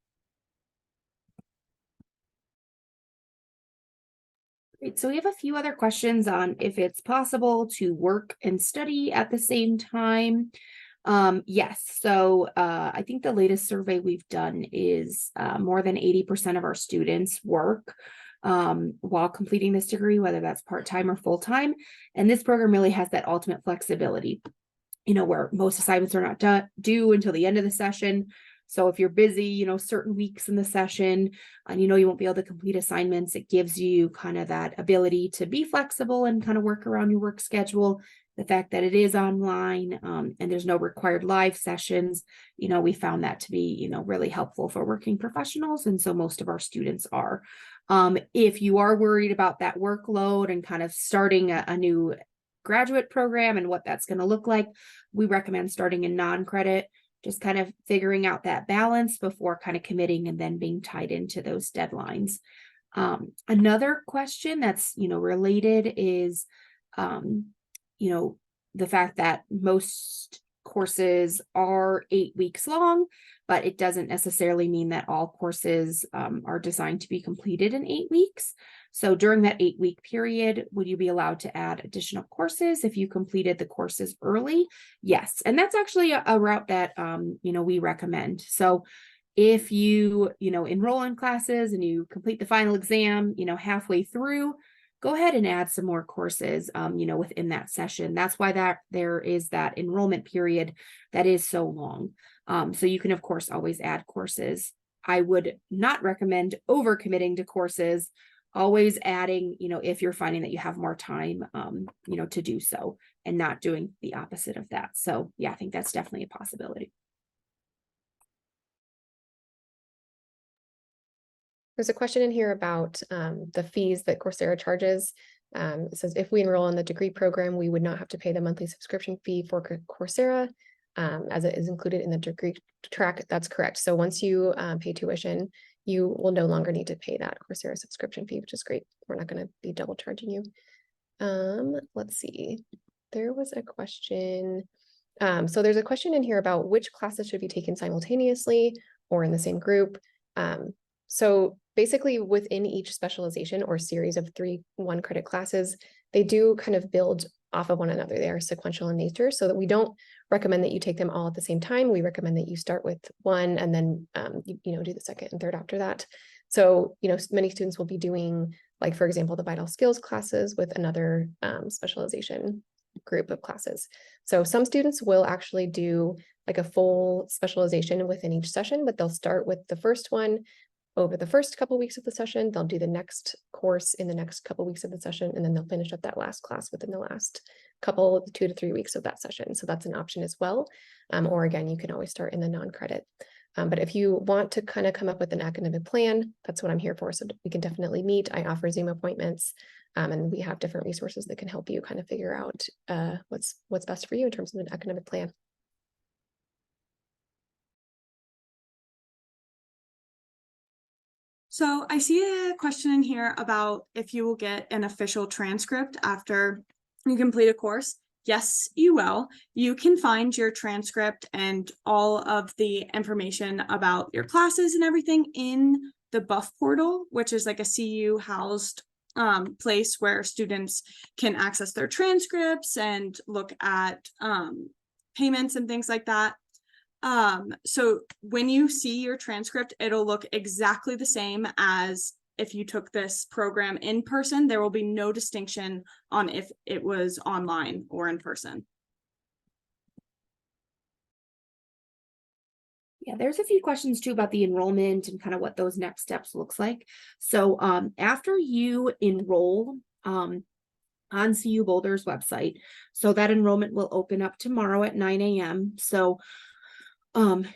Great. So we have a few other questions on if it's possible to work and study at the same time. Yes. So I think the latest survey we've done is more than 80% of our students work while completing this degree, whether that's part-time or full-time. And this program really has that ultimate flexibility, where most assignments are not due until the end of the session. So if you're busy, certain weeks in the session and you won't be able to complete assignments, it gives you kind of that ability to be flexible and kind of work around your work schedule. The fact that it is online and there's no required live sessions, we found that to be, really helpful for working professionals. And so most of our students are. If you are worried about that workload and kind of starting a new graduate program and what that's going to look like, we recommend starting in non-credit, just kind of figuring out that balance before kind of committing and then being tied into those deadlines. Another question that's, related is, the fact that most courses are 8 weeks long, but it doesn't necessarily mean that all courses are designed to be completed in 8 weeks. So during that 8-week period, would you be allowed to add additional courses if you completed the courses early? Yes. And that's actually a route that, we recommend. So if you, enroll in classes and you complete the final exam, halfway through, go ahead and add some more courses, within that session. That's why there is that enrollment period that is so long. So you can, of course, always add courses. I would not recommend overcommitting to courses, always adding, if you're finding that you have more time, to do so, and not doing the opposite of that. So yeah, I think that's definitely a possibility. There's a question in here about the fees that Coursera charges. It says if we enroll in the degree program, we would not have to pay the monthly subscription fee for Coursera as it is included in the degree track. That's correct. So once you pay tuition, you will no longer need to pay that Coursera subscription fee, which is great. We're not going to be double charging you. Let's see. There was a question. So there's a question in here about which classes should be taken simultaneously or in the same group. So basically within each specialization or series of 3 1-credit classes, they do kind of build off of one another. They are sequential in nature, so that we don't recommend that you take them all at the same time. We recommend that you start with one and then do the second and third after that. So, many students will be doing, like, for example, the vital skills classes with another specialization group of classes. So some students will actually do like a full specialization within each session, but they'll start with the first one over the first couple weeks of the session. They'll do the next course in the next couple weeks of the session, and then they'll finish up that last class within the last 2 to 3 weeks of that session. So that's an option as well. Or again, you can always start in the non-credit. But if you want to kind of come up with an academic plan, that's what I'm here for. So we can definitely meet. I offer Zoom appointments, and we have different resources that can help you kind of figure out what's best for you in terms of an academic plan. So I see a question in here about if you will get an official transcript after you complete a course. Yes, you will. You can find your transcript and all of the information about your classes and everything in the Buff portal, which is like a CU housed place where students can access their transcripts and look at payments and things like that. So when you see your transcript, it'll look exactly the same as if you took this program in person. There will be no distinction on if it was online or in person. Yeah, there's a few questions too about the enrollment and kind of what those next steps looks like. So after you enroll on CU Boulder's website, so that enrollment will open up tomorrow at 9 a.m. So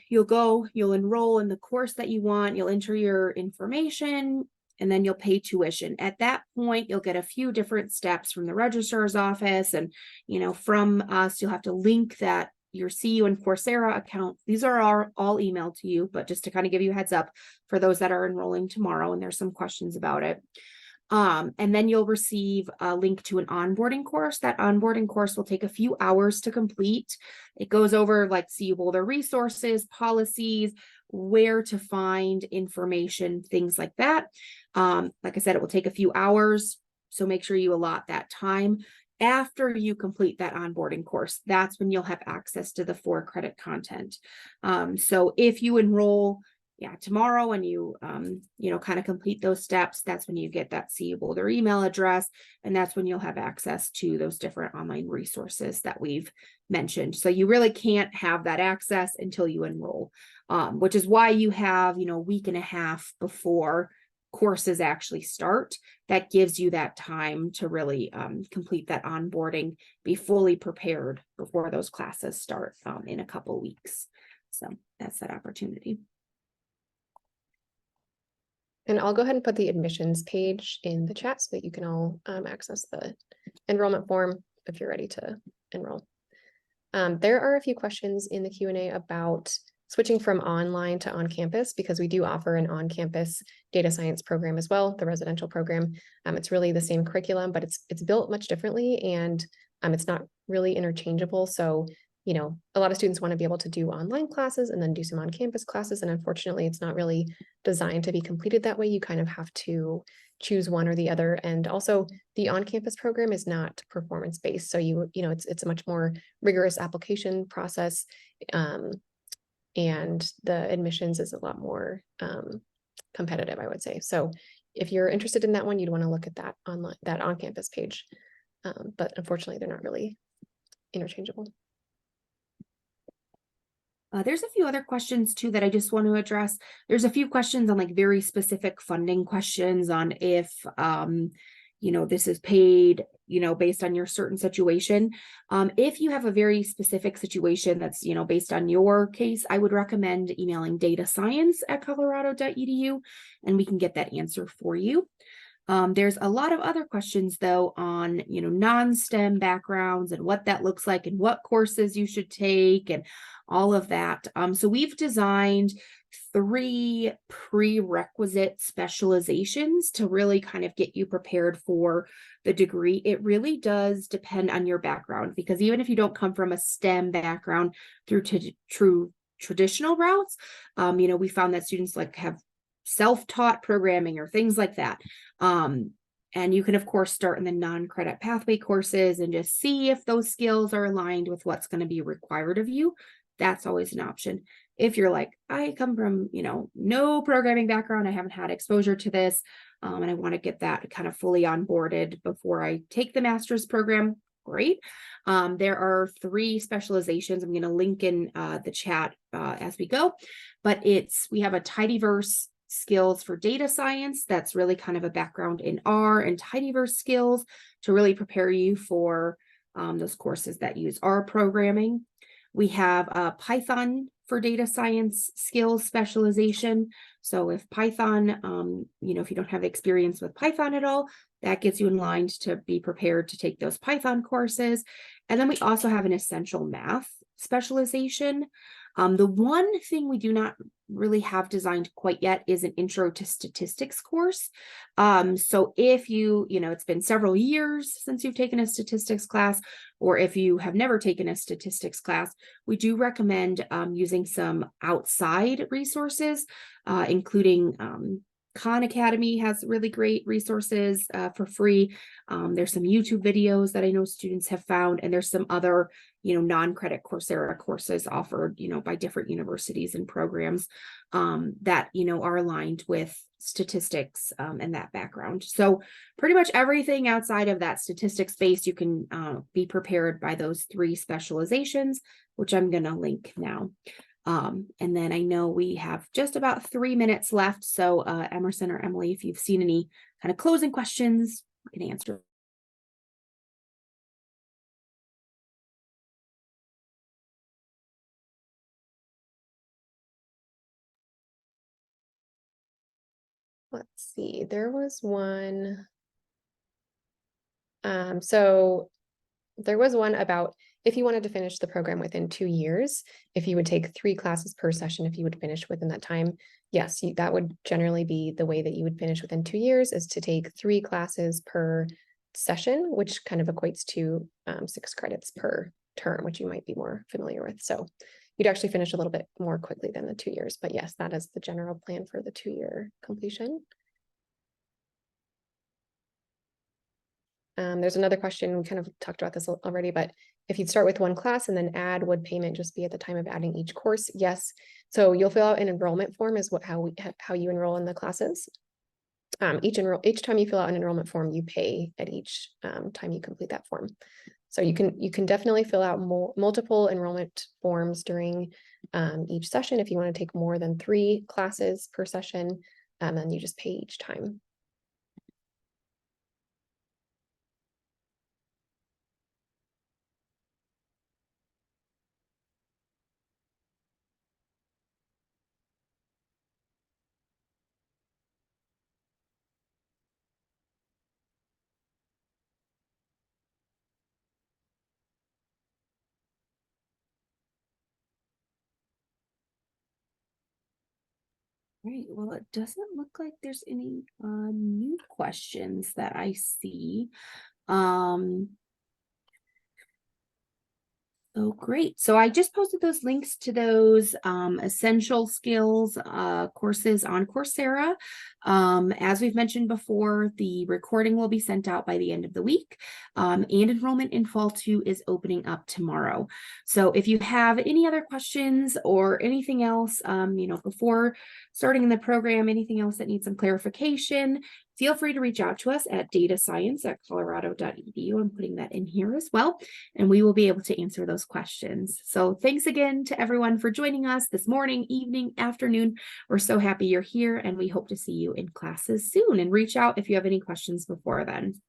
you'll enroll in the course that you want, you'll enter your information, and then you'll pay tuition. At that point, you'll get a few different steps from the registrar's office, and from us, you'll have to link that your CU and Coursera account. These are all emailed to you, but just to kind of give you a heads up for those that are enrolling tomorrow, and there's some questions about it. And then you'll receive a link to an onboarding course. That onboarding course will take a few hours to complete. It goes over like CU Boulder resources, policies, where to find information, things like that. Like I said, it will take a few hours, so make sure you allot that time. After you complete that onboarding course, that's when you'll have access to the 4-credit content. So if you enroll tomorrow and you kind of complete those steps, that's when you get that CU Boulder email address, and that's when you'll have access to those different online resources that we've mentioned. So you really can't have that access until you enroll, which is why you have a week and a half before courses actually start. That gives you that time to really complete that onboarding, be fully prepared before those classes start in a couple weeks. So that's that opportunity. And I'll go ahead and put the admissions page in the chat so that you can all access the enrollment form if you're ready to enroll. There are a few questions in the Q&A about switching from online to on-campus, because we do offer an on-campus data science program as well, the residential program. It's really the same curriculum, but it's built much differently, and it's not really interchangeable. So a lot of students want to be able to do online classes and then do some on-campus classes. And unfortunately, it's not really designed to be completed that way. You kind of have to choose one or the other. And also the on-campus program is not performance-based. So it's a much more rigorous application process. And the admissions is a lot more competitive, I would say. So if you're interested in that one, you'd want to look at that online, that on-campus page. But unfortunately, they're not really interchangeable. There's a few other questions too that I just want to address. There's a few questions on like very specific funding questions on if this is paid, based on your certain situation. If you have a very specific situation that's, based on your case, I would recommend emailing datascience@colorado.edu, and we can get that answer for you. There's a lot of other questions though on, non-STEM backgrounds and what that looks like and what courses you should take and all of that. So we've designed 3 prerequisite specializations to really kind of get you prepared for the degree. It really does depend on your background, because even if you don't come from a STEM background through true traditional routes, we found that students have self-taught programming or things like that. And you can, of course, start in the non-credit pathway courses and just see if those skills are aligned with what's going to be required of you. That's always an option. If you're like, I come from, no programming background, I haven't had exposure to this, and I want to get that kind of fully onboarded before I take the master's program, great. There are 3 specializations. I'm going to link in the chat as we go, but we have a tidyverse skills for data science. That's really kind of a background in R and tidyverse skills to really prepare you for those courses that use R programming. We have a Python for data science skills specialization. So if Python, if you don't have experience with Python at all, that gets you in line to be prepared to take those Python courses. And then we also have an essential math specialization. The one thing we do not really have designed quite yet is an intro to statistics course. So if it's been several years since you've taken a statistics class, or if you have never taken a statistics class, we do recommend using some outside resources, including Khan Academy has really great resources for free. There's some YouTube videos that I know students have found, and there's some other, non-credit Coursera courses offered, by different universities and programs that, are aligned with statistics and that background. So pretty much everything outside of that statistics space, you can be prepared by those 3 specializations, which I'm going to link now. And then I know we have just about 3 minutes left. So Emerson or Emily, if you've seen any kind of closing questions, you can answer. Let's see, there was one. So there was one about if you wanted to finish the program within 2 years, if you would take 3 classes per session, if you would finish within that time. Yes, that would generally be the way that you would finish within 2 years, is to take 3 classes per session, which kind of equates to 6 credits per term, which you might be more familiar with. So you'd actually finish a little bit more quickly than the 2 years, but yes, that is the general plan for the 2-year completion. There's another question, we kind of talked about this already, but if you'd start with 1 class and then add, would payment just be at the time of adding each course? Yes. So you'll fill out an enrollment form is how you enroll in the classes. Each time you fill out an enrollment form, you pay at each time you complete that form. So you can definitely fill out multiple enrollment forms during each session. If you want to take more than 3 classes per session, then you just pay each time. Right. Well, it doesn't look like there's any new questions that I see. Oh, great. So I just posted those links to those essential skills courses on Coursera. As we've mentioned before, the recording will be sent out by the end of the week, and enrollment in Fall 2 is opening up tomorrow. So if you have any other questions or anything else, before starting in the program, anything else that needs some clarification, feel free to reach out to us at datascience@colorado.edu. I'm putting that in here as well, and we will be able to answer those questions. So thanks again to everyone for joining us this morning, evening, afternoon. We're so happy you're here, and we hope to see you in classes soon. And reach out if you have any questions before then.